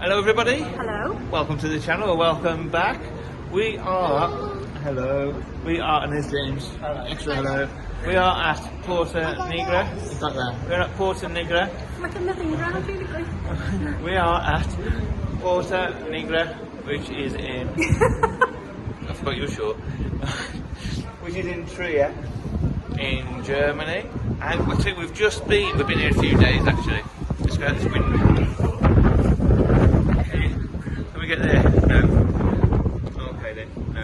Hello everybody. Hello. Welcome to the channel, or welcome back. We are, and there's James. Extra hello. We are at Porta Nigra. It's like that. We're at Porta Nigra. Like a million grand, basically. We are at Porta Nigra, which is in, I forgot you were short, which is in Trier, in Germany. And I think we've been here a few days actually. Let's go out this window. Can we get there? No. Okay then, no.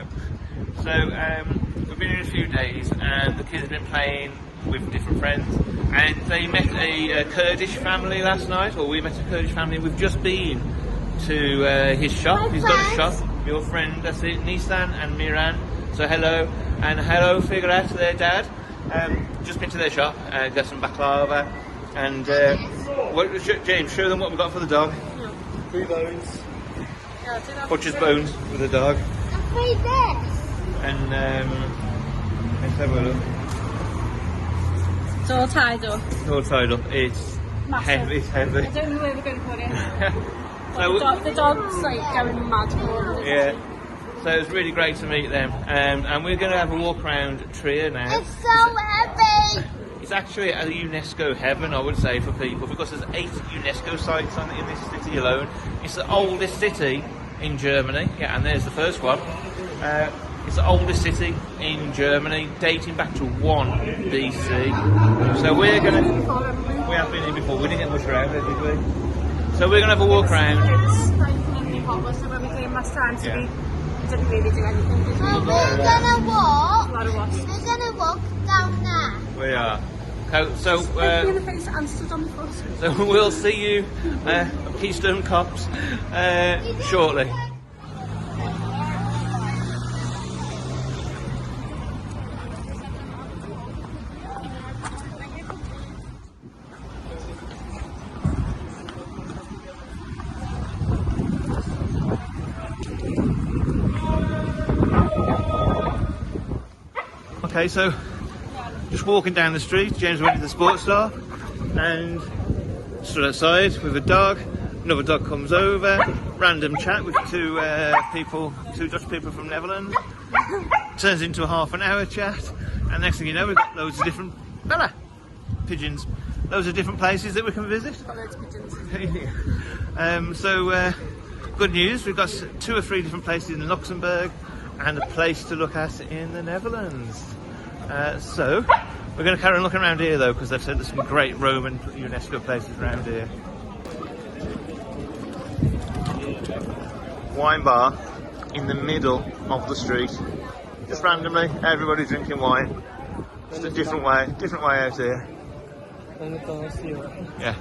So, we've been here a few days and the kids have been playing with different friends, and they met a Kurdish family last night, or we met a Kurdish family. We've just been to his shop. He's got a shop. Your friend, that's it, Nissan and Miran. So hello, and hello Figurat, their dad. Just been to their shop, got some baklava, and James, show them what we've got for the dog. Yeah. 3 bones. Butcher's bones for the dog. And let's have a look. It's all tied up. It's all tied up. It's Massive. heavy. It's heavy. I don't know where we're going to put it. So, The dog's like going mad for it. yeah. So it was really great to meet them, and we're going to have a walk around Trier now. It's so heavy! It's actually a UNESCO heaven, I would say, for people, because there's 8 UNESCO sites in this city alone. It's the oldest city in Germany, yeah, and there's the first one. It's the oldest city in Germany, dating back to 1 BC. So we have been here before, we didn't get much around it, did we? So we're going to have a walk around. It's like really hot, so when we came last time, so Yeah. we didn't really do anything. Did we? And we're gonna walk. A lot of wasps. We're gonna walk down there. We are. So, In the face and stood on the foot. so we'll see you, Keystone Cops, shortly. Okay, so just walking down the street, James went to the sports store and stood outside with a dog. Another dog comes over, random chat with two Dutch people from Netherlands. Turns into a half an hour chat, and next thing you know, we've got loads of different pigeons, loads of different places that we can visit. Got loads of pigeons. Good news, we've got 2 or 3 different places in Luxembourg and a place to look at in the Netherlands. So we're going to carry on looking around here though, because they've said there's some great Roman UNESCO places around here. Wine bar in the middle of the street. Just randomly, everybody drinking wine. Just a different way out here. Yeah,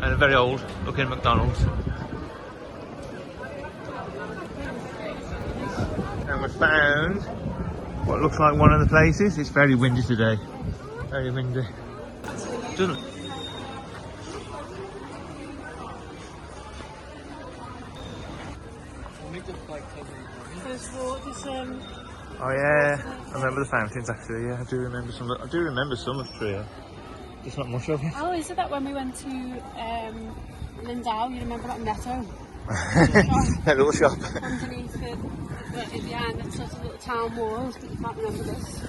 and a very old looking McDonald's. And we found what looks like one of the places. It's very windy today. Very windy. Doesn't it? Oh yeah, I remember the fountains actually. Yeah, I do remember some of Trier. Just not much of it. Oh, is it that when we went to Lindau, you remember that Netto? That little shop. Underneath behind the sort of little town walls, but you can't remember this.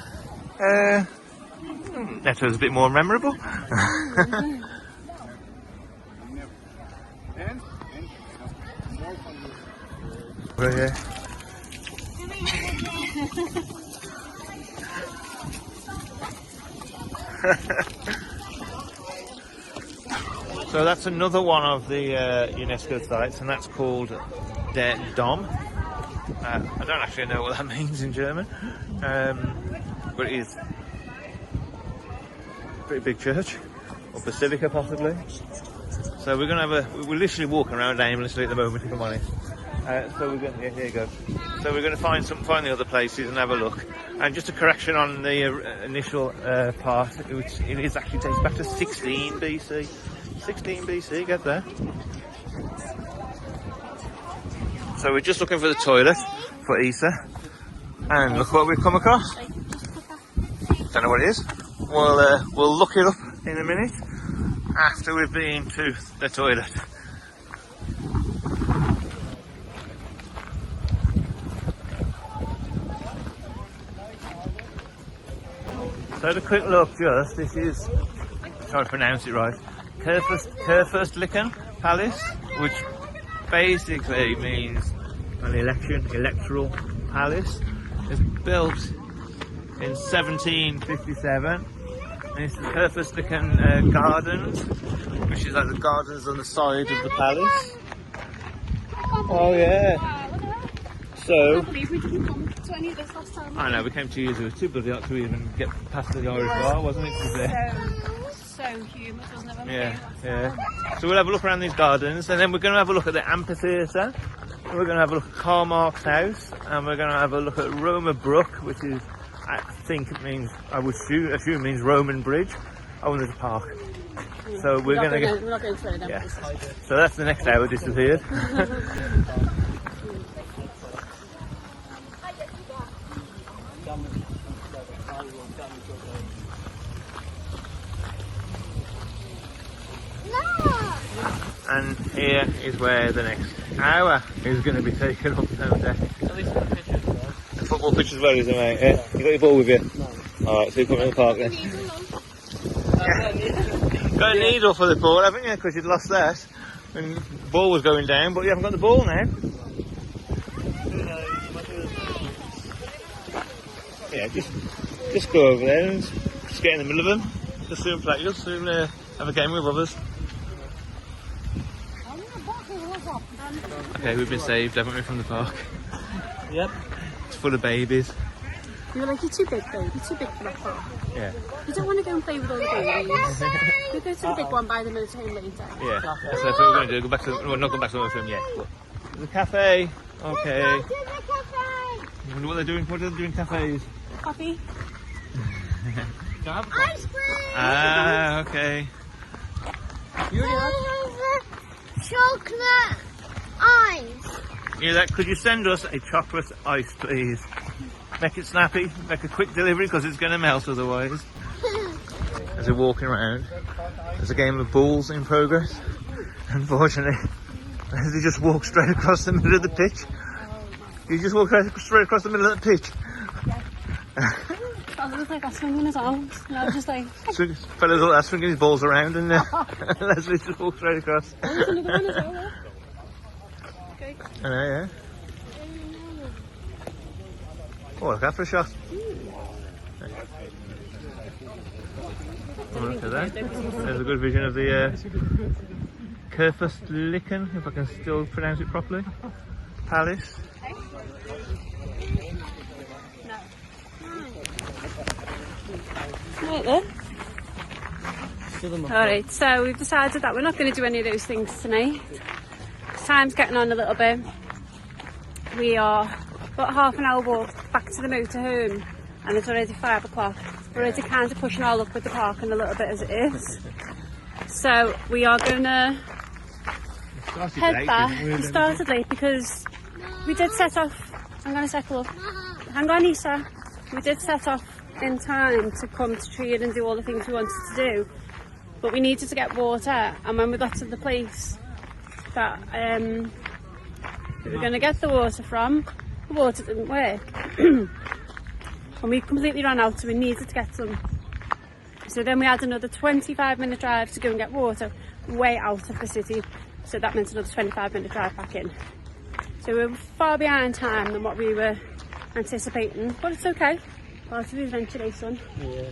Netto's a bit more memorable. Right here. So that's another one of the UNESCO sites, and that's called Der Dom. I don't actually know what that means in German, but it is a pretty big church, or basilica possibly. So we're going to we're literally walking around aimlessly at the moment, if I'm honest. So we're going, here you go. So we're going to find the other places and have a look. And just a correction on the initial part, which it is actually dates back to 16 BC. 16 BC, get there. So we're just looking for the toilet for Isa, and look what we've come across. Don't know what it is. We'll look it up in a minute after we've been to the toilet. So at a quick look, this is, try to pronounce it right, Kurfürstlichen Palace, which basically means an electoral palace. It's built in 1757, and it's the Kurfürstlichen Gardens, which is like the gardens on the side of the palace. Oh yeah. I So, can't believe we didn't come to any of this last time. I know, we came 2 years, it was too bloody hot to even get past the Irish bar, wasn't it? So humid, wasn't it? When we Yeah, came last yeah. time? So we'll have a look around these gardens, and then we're going to have a look at the amphitheatre, and we're going to have a look at Carmark's house, and we're going to have a look at Roma Brook, which is, I think it means, I would assume means Roman Bridge. Oh, and there's a park. So we're going to get... We're not going to them. Yeah. So that's the next hour disappeared. And here is where the next hour is going to be taken up down there. At least for pictures, the football pitch as well, isn't it, mate? Yeah. You got your ball with you? No. Alright, so you come in the park then. Got a needle for the ball, haven't you? Because you'd lost that when the ball was going down, but you haven't got the ball now. Yeah, just go over there and just get in the middle of them. Just soon play, just soon have a game with others. Okay, we've been saved, haven't we, from the park? Yep. It's full of babies. You were like, you're too big, babe. You're too big for that park. Yeah. You don't want to go and play with all the babies. You go to the big one by the motorhome later. Yeah, that's what we're going to do. Go back to, well, not go back to the film yet. The cafe. Okay. I wonder what they're doing. What are they doing in cafes? Coffee. Ice cream. Ah, okay. Chocolate ice. Yeah, that. Could you send us a chocolate ice, please? Make it snappy. Make a quick delivery because it's going to melt otherwise. As we're walking around, there's a game of balls in progress. Unfortunately, they just walk straight across the middle of the pitch. You just walk straight across the middle of the pitch. I was like, that's swinging his arms. And I was just like... Fellas like that swinging his balls around and Leslie just walked straight across. There's another one as well, okay. I know, yeah. Oh, look out for a shot. Oh, look at that. There's a good vision of the Kurfürstlichen, if I can still pronounce it properly. Palace. Right then. Alright, so we've decided that we're not going to do any of those things tonight. Time's getting on a little bit. We are about half an hour walk back to the motorhome and it's already 5 o'clock. We're already kind of pushing our luck with the parking a little bit as it is. So we are going to head back. We started late because we did set off. I'm going to settle up. Hang on, Isa. We did set off in time to come to Treat and do all the things we wanted to do, but we needed to get water, and when we got to the place that we were going to get the water from, the water didn't work and we completely ran out, so we needed to get some. So then we had another 25-minute drive to go and get water way out of the city, so that meant another 25-minute drive back in. So we were far behind time than what we were anticipating, but it's okay. Part of the adventure day, son. Yeah.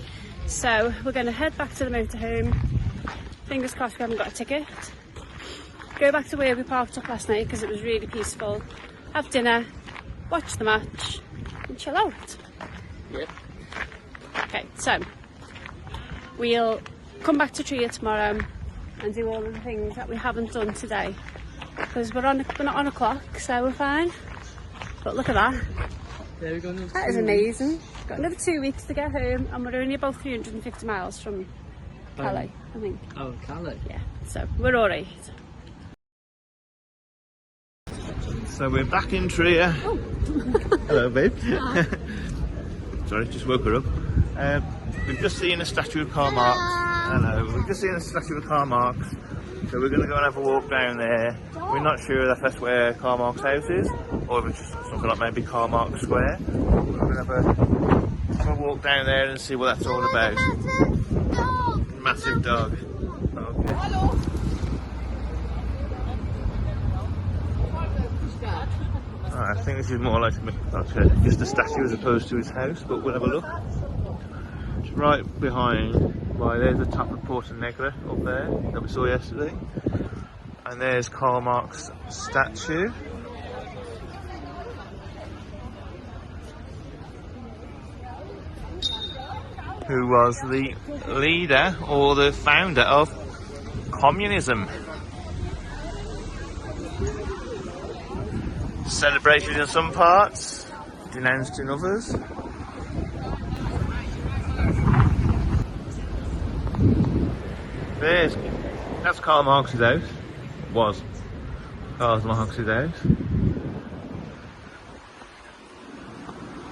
So we're going to head back to the motorhome. Fingers crossed we haven't got a ticket. Go back to where we parked up last night because it was really peaceful. Have dinner, watch the match, and chill out. Yep. Okay, so we'll come back to Tria tomorrow and do all of the things that we haven't done today because we're not on a clock, so we're fine. But look at that. There we go. That is amazing. Got another 2 weeks to get home and we're only about 350 miles from Calais, I think. Oh, Calais? Yeah, so we're alright. So we're back in Trier. Oh. Hello, babe. Sorry, just woke her up. We've just seen a statue of Karl Marx. Hello. We've just seen a statue of Karl Marx. So we're going to go and have a walk down there. We're not sure if that's where Karl Marx's house is, or if it's just something like maybe Karl Marx Square. We're going to have a walk down there and see what that's all about. Massive dog. Okay. Alright, I think this is more like just a statue as opposed to his house, but we'll have a look. It's right behind, well, there's the top of Porto Negro up there that we saw yesterday. And there's Karl Marx's statue. Who was the leader or the founder of communism. Celebrated in some parts, denounced in others. That's Karl Marx's house. Was Karl Marx's house.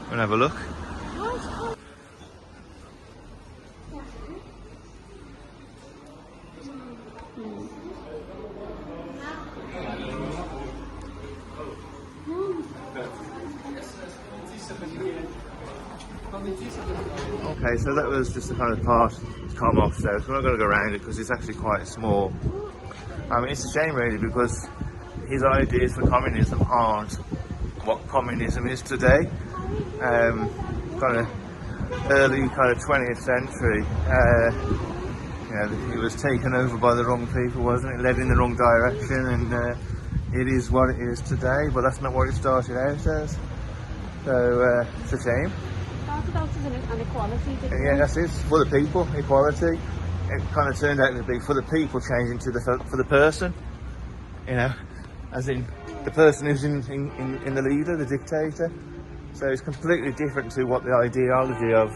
We'll have a look. Okay, so that was just the kind of part of Karl Marx's house. We're not going to go around it because it's actually quite small. I mean, it's a shame really because his ideas for communism aren't what communism is today. Kind of early 20th century, you know, it was taken over by the wrong people, wasn't it? Led in the wrong direction, and it is what it is today. But that's not what it started out as. So it's a shame. Started out as an equality, didn't it? Yeah, that's it. For the people, equality. It kind of turned out to be for the people changing to for the person. You know, as in the person who's in the leader, the dictator. So it's completely different to what the ideology of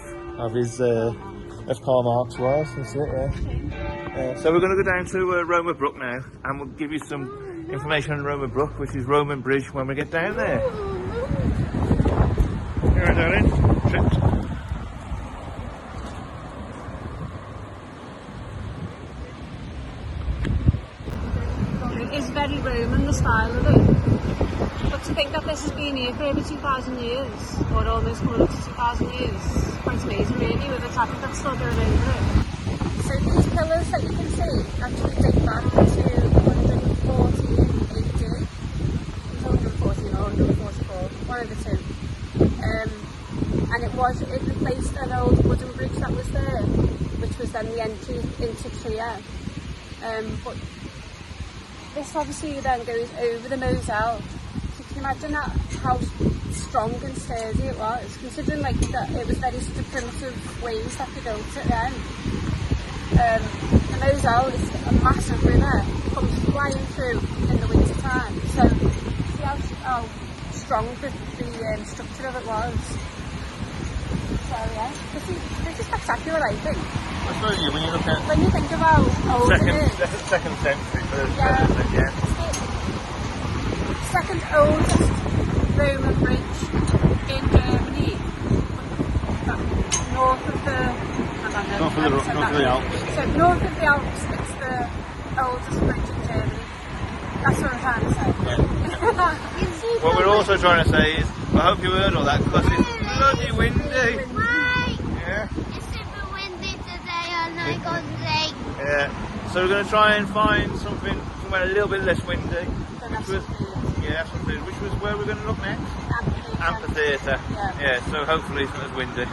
Karl Marx was. That's it, yeah. So we're going to go down to Roma Brook now, and we'll give you some information on Roma Brook, which is Roman Bridge, when we get down there. All right, darling. Tripped. It is very Roman, the style of it. But to think that this has been here for over 2,000 years, or almost coming up to 2,000 years, quite amazing really, with the traffic that's still going over it. So these pillars that you can see actually date back to 114 AD. 114 or 144, one of the two. And it replaced an old wooden bridge that was there, which was then the entry into Trier. But this obviously then goes over the Moselle. So you can imagine how strong and sturdy it was, considering like that it was very sort of primitive ways that they built it then. The Moselle is a massive river, comes flying through in the winter time. So see how strong the structure of it was. So yeah, this is spectacular, I think. I suppose when you look at when you think of how old it is. Second century, Yeah. yeah. Second oldest Roman bridge in Germany, north of the Alps. So north of the Alps, it's the oldest bridge in Germany. That's what I'm trying to say. Yeah. What we're also trying to say is, I hope you heard all that because it's bloody windy. Why? Yeah. It's super windy today on Icon Lake. Yeah. So we're going to try and find somewhere a little bit less windy. Which was where we're going to look next. Amphitheatre. Yeah. So hopefully it's not as windy.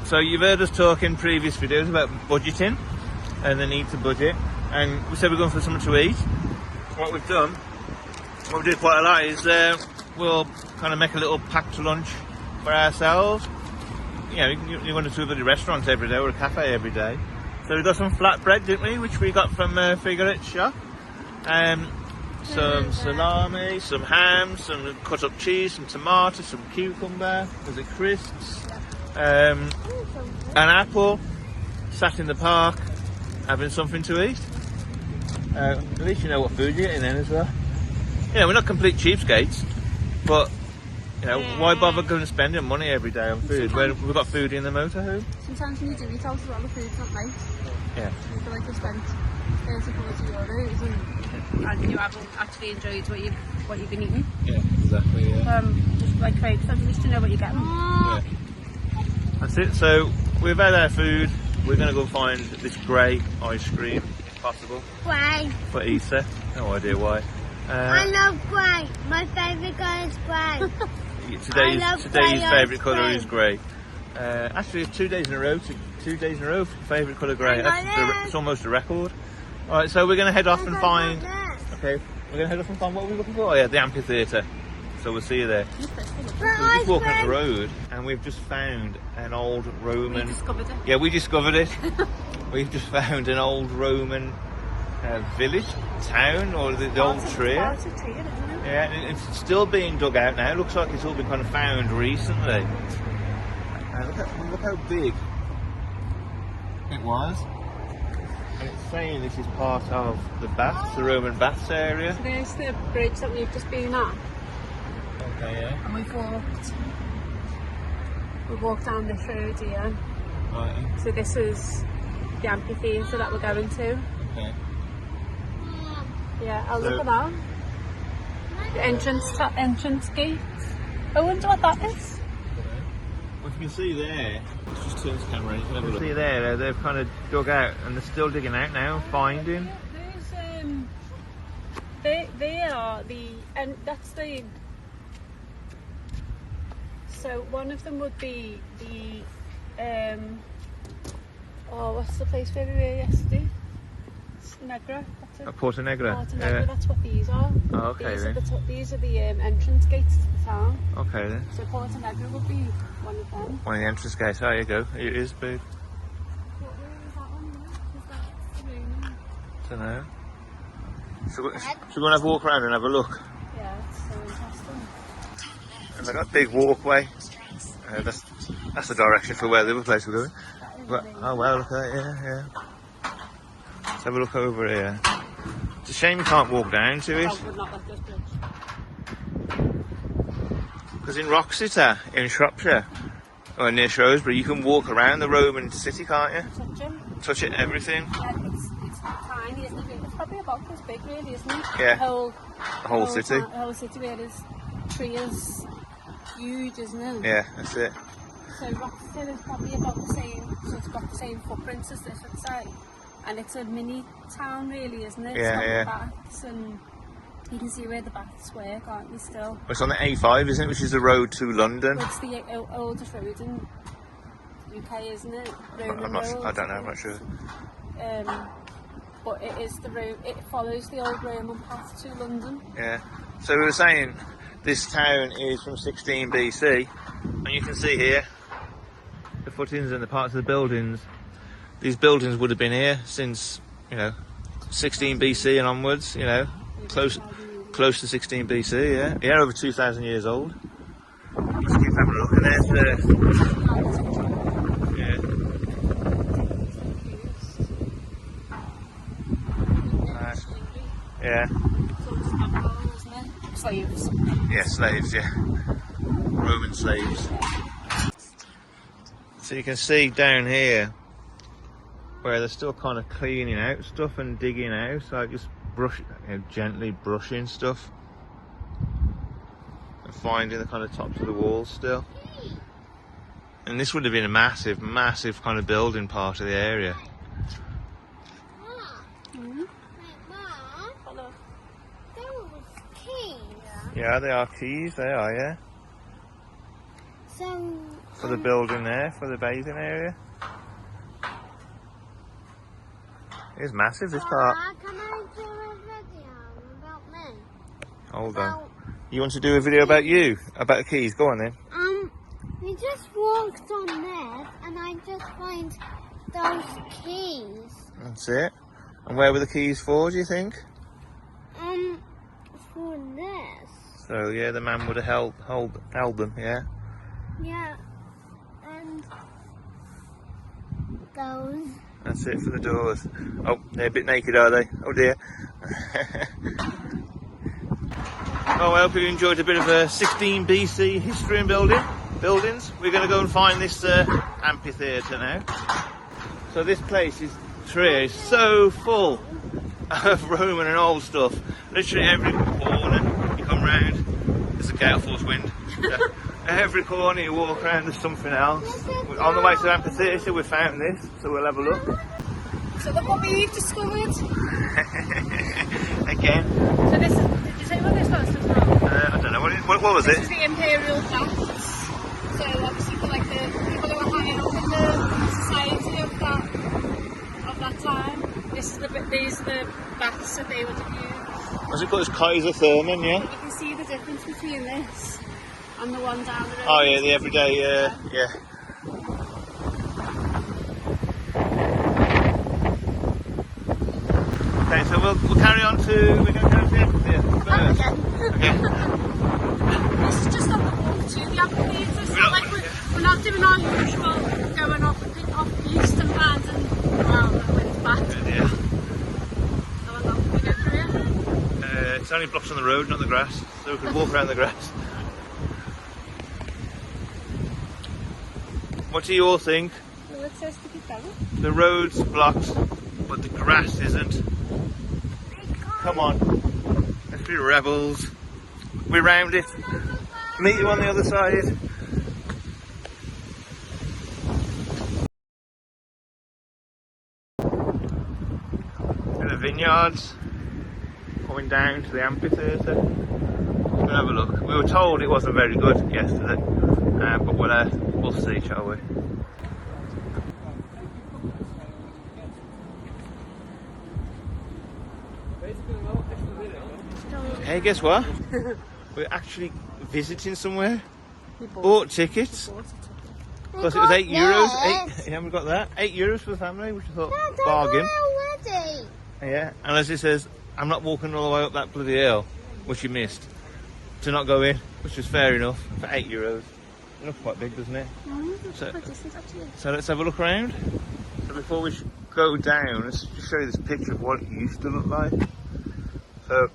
So you've heard us talk in previous videos about budgeting and the need to budget, and we said we're going for something to eat. What we do quite a lot is we'll kind of make a little packed lunch for ourselves. You know, you go to a restaurant every day or a cafe every day. So we got some flatbread, didn't we, which we got from Figueret's shop. Some salami, some ham, some cut up cheese, some tomato, some cucumber, was it crisps, an apple, sat in the park having something to eat. At least you know what food you're getting then as well. You know, we're not complete cheapskates, but you know, why bother going and spending money every day on food when we've got food in the motorhome? Sometimes when you do eat out as well, the food's not nice. Yeah. You feel like you spent 30-40 euros and you haven't actually enjoyed what you've been eating. Yeah, exactly, yeah. Just like Craig said, at least you know what you're getting. Yeah. That's it. So we've had our food. We're going to go find this grey ice cream, if possible, Grey. for Easter. No idea why. I love grey. My favourite colour is grey. Today's I love grey favourite ice colour cream. is grey. Actually, it's 2 days in a row. 2 days in a row. Favourite colour grey. It's almost a record. All right, so we're going to head off and find. Okay, we're going to head off and find what we're looking for. Oh, yeah, the amphitheatre. So we'll see you there. We're just walking up the road, and we've just found an old Roman. We discovered it. Yeah, we discovered it. We've just found an old Roman village, town, or the old tree. Yeah, and it's still being dug out now. It looks like it's all been kind of found recently. Look how big it was. And it's saying this is part of the baths, the Roman baths area. So there's the bridge that we've just been at. Okay, yeah. And we walked down this road here. Right. So this is the amphitheatre that we're going to. Okay. Yeah, I'll So- look at that. The entrance gate. I wonder what that is. Well, if you can see there, let's just turn this camera in. You can have a look. See there, they've kind of dug out, and they're still digging out now, finding. There's they are the, and that's the. So one of them would be the what's the place where we were yesterday? Negra. That's it. Porto Negra. Porto Negra, Yeah. that's what these are. Oh, okay these then. These are the entrance gates to the town. Okay then. So Porto Negra would be one of them. One of the entrance gates. There you go. It is big. What room is that one? Is that the room? Don't know. Should we go and have a walk around and have a look? Yeah, it's so interesting. And they've got a big walkway. That's the direction for where the other place we're going. But, oh wow, look at that, yeah. Let's have a look over here. It's a shame you can't walk down to it. That would not let this bridge. Because in Wroxeter, in Shropshire, or near Shrewsbury, you can walk around the Roman city, can't you? Touch him. Touch it, everything. Yeah, it's tiny, isn't it? It's probably about this big, really, isn't it? Yeah. The whole city. The whole city where there's trees, huge, isn't it? Yeah, that's it. So Roxton is probably about the same, so it's got the same footprints as this, I'd say. And it's a mini town, really, isn't it? Yeah, it's got yeah. the baths, and you can see where the baths were, can't you, still? It's on the A5, isn't it? Which is the road to London. Well, it's the oldest road in UK, isn't it? Roman I'm not. road. I don't know. I'm not sure. But it is the road. It follows the old Roman path to London. Yeah. So we were saying this town is from 16 BC, and you can see here the footings and the parts of the buildings. These buildings would have been here since 16 BC and onwards. Close to 16 BC. Yeah, over 2,000 years old. Just keep having a look, and there's the. Yeah. Slaves. Yeah, slaves, yeah. Roman slaves. So you can see down here where they're still kind of cleaning out stuff and digging out, so just gently brushing stuff and finding the kind of tops of the walls still. And this would have been a massive, massive kind of building part of the area. Yeah, they are keys, they are, yeah. So, For the building there, for the bathing area. It's massive, this part. can I do a video about me? Hold on. You want to do a video about you? About the keys? Go on then. We just walked on this and I just find those keys. That's it. And where were the keys for, do you think? For this. So, yeah, the man would have held them, yeah? Yeah. And those. That's it for the doors. Oh, they're a bit naked, are they? Oh dear. Oh, I hope you enjoyed a bit of a 16 BC history and buildings. We're going to go and find this amphitheatre now. So this place is so full of Roman and old stuff. Literally every corner you come round, there's a gale force wind. Every corner you walk around there's something else. On the way to the amphitheatre we found this, so we'll have a look. So look what we've discovered. Again. So this is, did you say what this was as well? I don't know, what was This it? is the Imperial Baths. So obviously for like the people who were hanging up in the society of that time. These are the baths that they would have used. Was it called Kaiser Therman, yeah? You can see the difference between this and the one down the road. Oh yeah, the everyday, yeah. Okay, so we'll carry on to, we're going to carry on to the amphitheatre. Okay. This is just on the walk to the amphitheatre. It's not like we're not doing our usual going off the eastern band and went back. Yeah. How long can we go through it? It's only blocks on the road, not the grass, so we can walk around the grass. What do you all think? Well, it says to keep going. The road's blocked, but the grass isn't. Come on, let's be rebels. We're round it. Meet you on the other side. And the vineyards going down to the amphitheatre. We'll have a look. We were told it wasn't very good yesterday, but we'll see, shall we? Hey, guess what? We're actually visiting somewhere. Bought tickets. Because it was €8. Yeah, we got that. €8 for the family, which I thought bargain. Already. Yeah, and as it says, I'm not walking all the way up that bloody hill, which you missed, to not go in, which is fair enough for €8. It looks quite big, doesn't it? So let's have a look around. So before we go down, let's just show you this picture of what it used to look like. So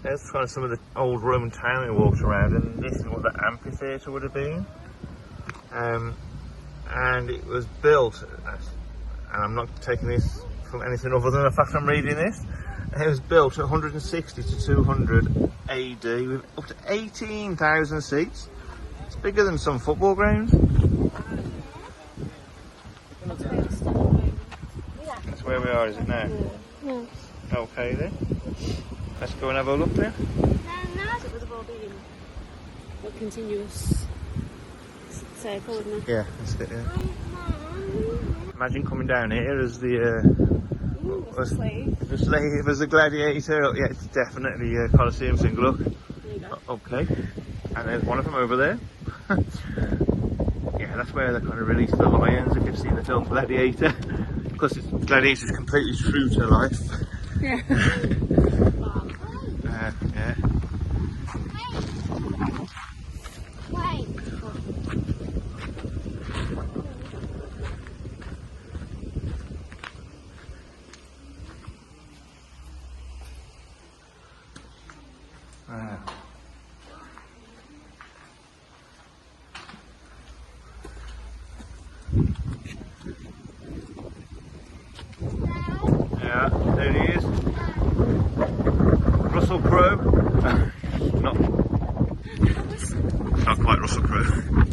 there's kind of some of the old Roman town we walked around, and this is what the amphitheatre would have been. And it was built, and I'm not taking this from anything other than the fact I'm reading this, it was built at 160 to 200 AD with up to 18,000 seats. It's bigger than some football grounds. That's where we are, is it now? Yeah. Okay then. Let's go and have a look then. It would have all been a continuous circle, wouldn't it? Yeah, that's it, yeah. Imagine coming down here as the slave, as the gladiator. Oh, yeah, it's definitely a Colosseum single look. There you go. Okay, and there's one of them over there. Yeah, that's where they kind of released the lions, if you've seen the film Gladiator. Because Gladiator is completely true to life. Yeah. Yeah. Wait. Yeah, there he is. Russell Crowe. Not quite Russell Crowe.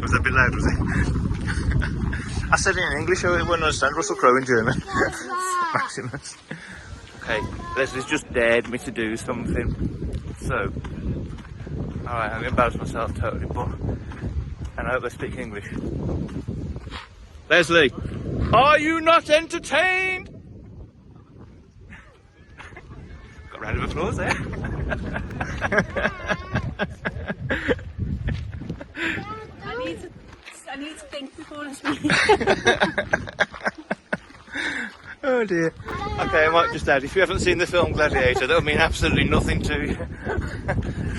Was that a bit loud, was he? I said it in English, I wouldn't understand Russell Crowe in German. Maximus. Okay, Leslie's just dared me to do something. So, alright, I'm embarrassed myself totally, but and I hope they speak English. Leslie, are you not entertained? Got a round of applause there. I need to think before I speak. Oh dear. Okay, I might just add, if you haven't seen the film Gladiator, that would mean absolutely nothing to you.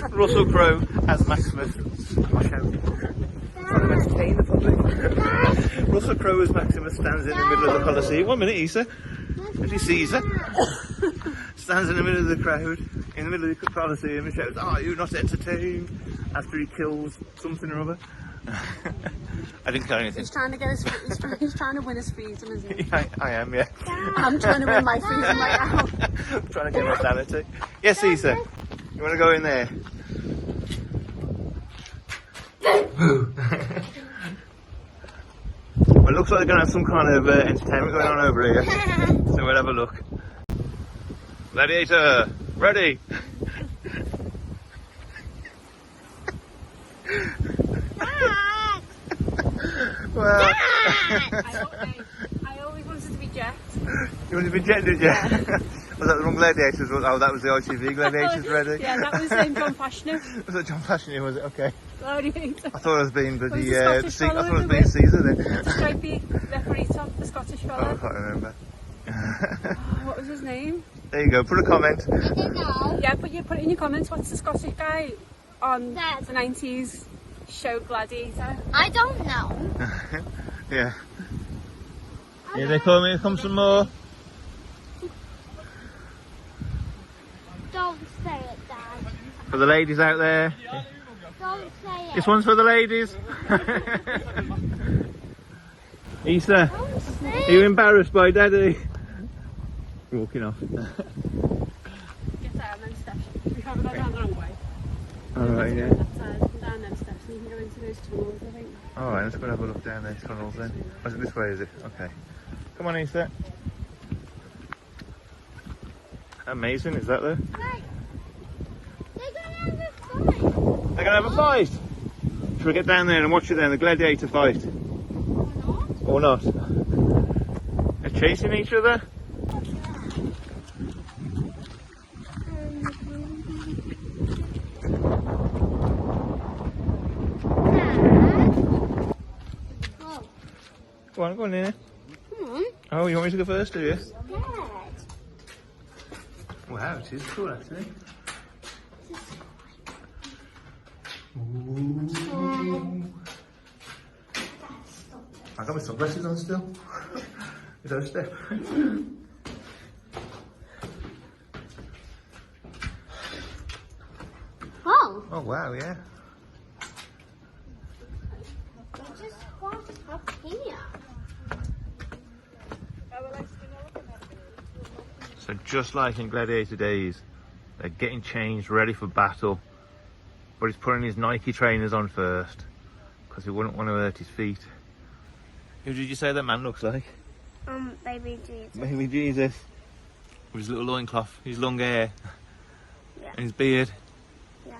Russell Crowe as Maximus. Trying to entertain the public. Russell Crowe as Maximus stands in the middle of the Colosseum. 1 minute, Isa. As he sees her. Stands in the middle of the crowd, in the middle of the Colosseum, and shouts, "Are you not entertained?" After he kills something or other. I didn't kill anything. He's trying to get his. He's trying to win his freedom, isn't he? I am, yeah. I'm trying to win my freedom right now. I'm trying to get my sanity. Yes, Isa. You want to go in there? Well, it looks like they're going to have some kind of entertainment going on over here. So we'll have a look. Gladiator, ready? Well, I always wanted to be Jet. you wanted to be Jet, did you? Was that the wrong Gladiators? Oh, that was the ITV Gladiators, ready? Yeah, that was John Fashanu. Was that John Fashanu, was it? Okay. Gladiator. I thought it was being Was bloody, the Scottish I fellow thought it was in being it? Caesar then. The stripy referee top, the Scottish Oh, I fellow. can't remember. What was his name? There you go, put a comment. I don't know. Yeah, put it in your comments. What's the Scottish guy on That. the 90s show Gladiator? I don't know. Yeah. Here they come, here come some more. Don't say it, Dad. For the ladies out there. Don't say it. This one's for the ladies. Issa, Don't say are you it. embarrassed by Daddy? Walking off. Get out and then steps. We can't go down the wrong way. Alright, yeah. That side, down them steps, and you can go into those tunnels, I think. Alright, let's go and have a look down those tunnels then. Oh, is it this way, is it? Okay. Come on, Issa. Amazing, is that there? Right. They're gonna have a fight. They're going to have a fight. Should we get down there and watch it then, the gladiator fight? Or not? Or not? They're chasing each other? Oh, Go on, Nina. come on. Oh, you want me to go first, do you? Dad. Wow, it is cool actually. I got my sunglasses on still. Is that a step? Oh, Oh wow, yeah. we just got up here. So just like in Gladiator days, they're getting changed, ready for battle. But he's putting his Nike trainers on first, because he wouldn't want to hurt his feet. Who did you say that man looks like? Baby Jesus. Maybe Jesus. With his little loincloth, his long hair, Yeah. and his beard. Yeah.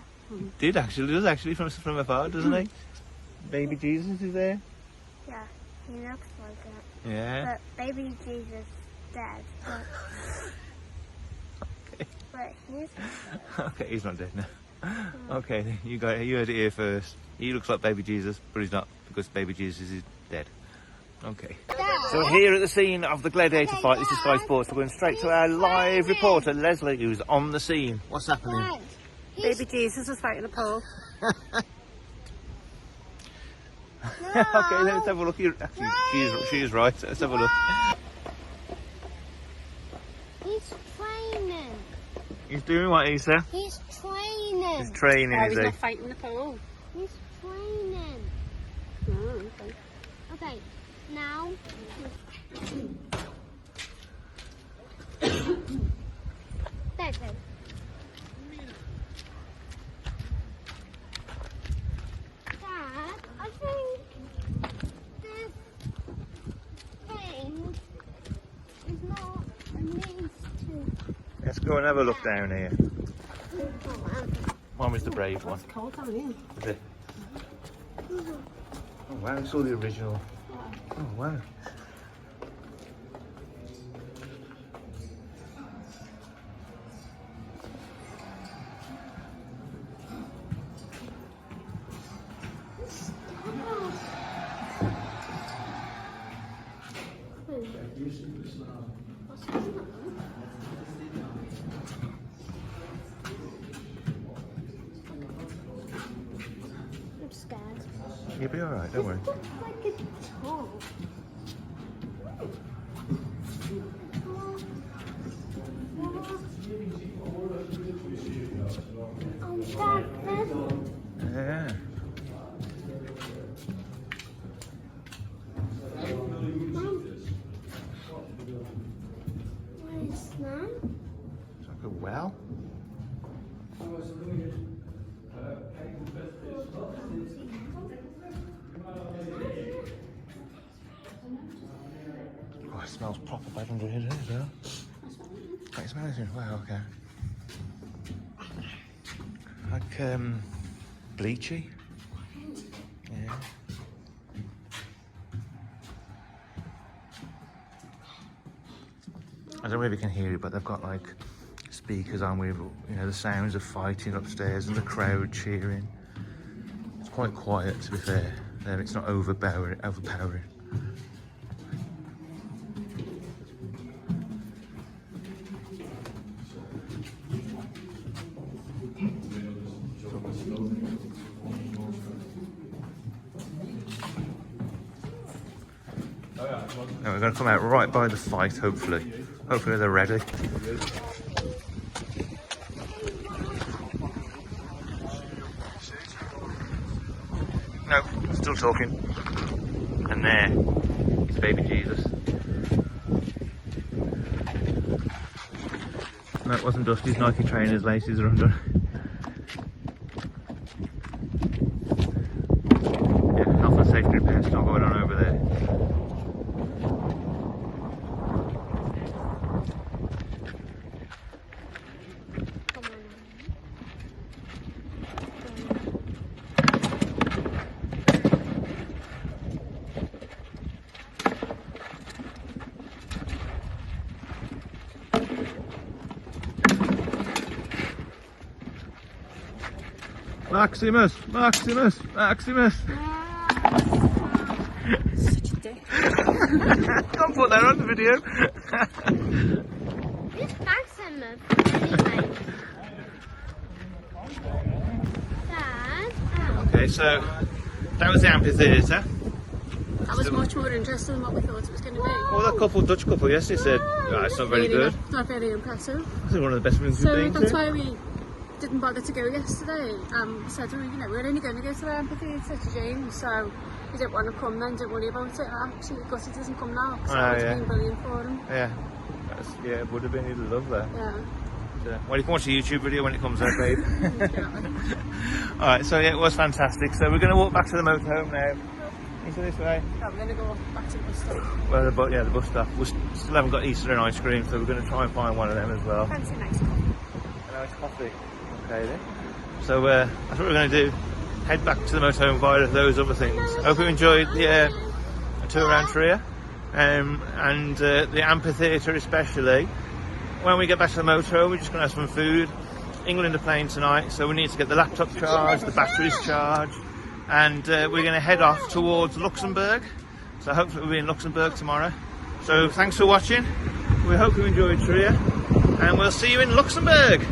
He does actually from afar, doesn't he? Baby Jesus is there. Yeah, he looks like it. Yeah. But baby Jesus dead. But he's Okay, he's not dead now. Okay, then you heard it here first. He looks like baby Jesus, but he's not, because baby Jesus is dead. Okay. So we're here at the scene of the gladiator fight. This is Sky Sports. We're going straight to our live reporter, Leslie, who's on the scene. What's happening? Dad. Baby Jesus was fighting a pole. Okay, let's have a look. Actually, she is right. Let's have a look. He's training. He's doing what, Issa? He's training. He's training, Oh, is he's he? not fighting the pole. He's training. Oh, okay. Okay, now. That's it. Dad, I think this thing is not a means to. Let's go and have a look down here. Oh, Mum is the brave one. It's cold coming in. Is it? Oh wow, it's all the original. Oh wow. I'm scared. You'll be alright, don't worry. It looks like it's tall. Dad, Yeah. what is that? It's like a well. smells proper bad under here, doesn't it, as well? Can you smell anything? Wow, okay. Like, bleachy. Yeah. I don't know if you can hear it, but they've got like speakers on with, you know, the sounds of fighting upstairs and the crowd cheering. It's quite quiet, to be fair. It's not overpowering. Now we're going to come out right by the fight, hopefully. Hopefully they're ready. No, still talking. And there, it's baby Jesus. No, it wasn't Dusty's Nike trainers, laces are under. Yeah, health and safety repair still going on over there. Maximus! Maximus! Maximus! Such a dick. Can't put that on the video. Who's Maximus? Anyway. Dad? Okay, so that was the amphitheatre. That was much more interesting than what we thought it was going to be. Well, that Dutch couple yesterday said, oh, it's not very good. Not very impressive. This is one of the best things we've So been that's to. why we didn't bother to go yesterday. Said we're only going to go to the amphitheatre to James, so he didn't want to come then, don't worry about it. Absolutely gutted he doesn't come now, so it's been brilliant for him. Yeah, it would have been, he'd love that. Yeah. Well, you can watch a YouTube video when it comes out, babe. Alright, so yeah, it was fantastic. So we're going to walk back to the motorhome now. Into this way. Yeah, we're going to go back to the bus stop. Well, the bus stop. We still haven't got Easter and ice cream, so we're going to try and find one of them as well. Fancy nice coffee. A nice coffee. Okay then. So that's what we're going to do. Head back to the motorhome via those other things. Hope you enjoyed the tour around Trier and the amphitheatre especially. When we get back to the motorhome, we're just going to have some food. England are playing tonight, so we need to get the laptop charged, the batteries charged, and we're going to head off towards Luxembourg. So hopefully we'll be in Luxembourg tomorrow. So thanks for watching. We hope you enjoyed Trier, and we'll see you in Luxembourg.